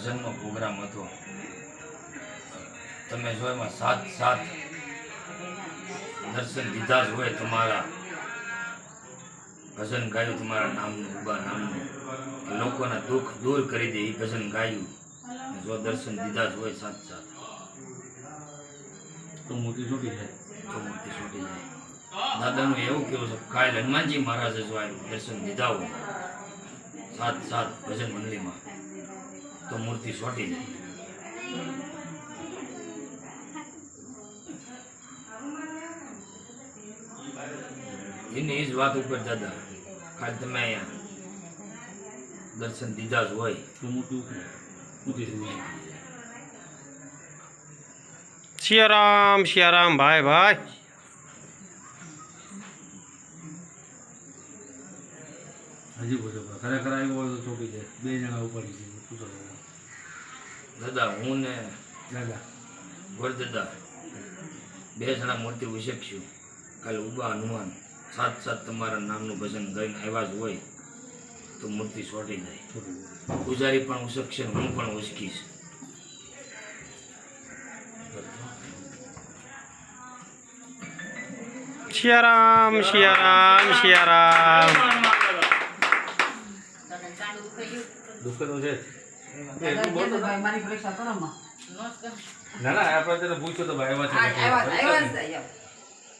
ભજનનો programme હતો. તમે જો એમાં સાત સાત દર્શન દીધા જ હોય તમારા. ભજન ગાયું તમારા નામનું, ઉબા નામનું, કે લોકોના દુઃખ દૂર કરી દે એ ભજન ગાયું. જો દર્શન દીધા જ હોય સાત સાત તો મૂર્તિ છૂટી જાય. તો મૂર્તિ છૂટી જાય. દાદાનું એવું કેવું છે, કાલે હનુમાનજી મહારાજે જો આવ્યું દર્શન દીધા હોય સાત સાત ભજન મંડળીમાં તો મૂર્તિ છોટી જાય. એની એ જ વાત ઉપર દાદા, ખાલી તમે અહીંયા દર્શન દીધા જ હોય તો મૂર્તિ ઊંચી થઈ જાય. સિયારામ ભાઈ ભાઈ. હજી બોલો ખરેખર આવ્યો હોય તો છૂટી જાય. બે જણા ઉપાડી જાય. પૂછો દાદા. હું ને દાદા વરદાદા બે જણા મૂર્તિ ઉછેકશું. કાલે ઉબા હનુમાન સાત સાત તમારા નામનું ભજન ગાઈને આવ્યા જ હોય તો મૂર્તિ છોટી જાય. છૂટી જાય. પૂજારી પણ ઉછકશે, હું પણ ઉચકીશ. સિયારામ. દુઃખ તો છે. ના ના આપણે તેને પૂછ્યો તો ભાઈ આવ્યા છે.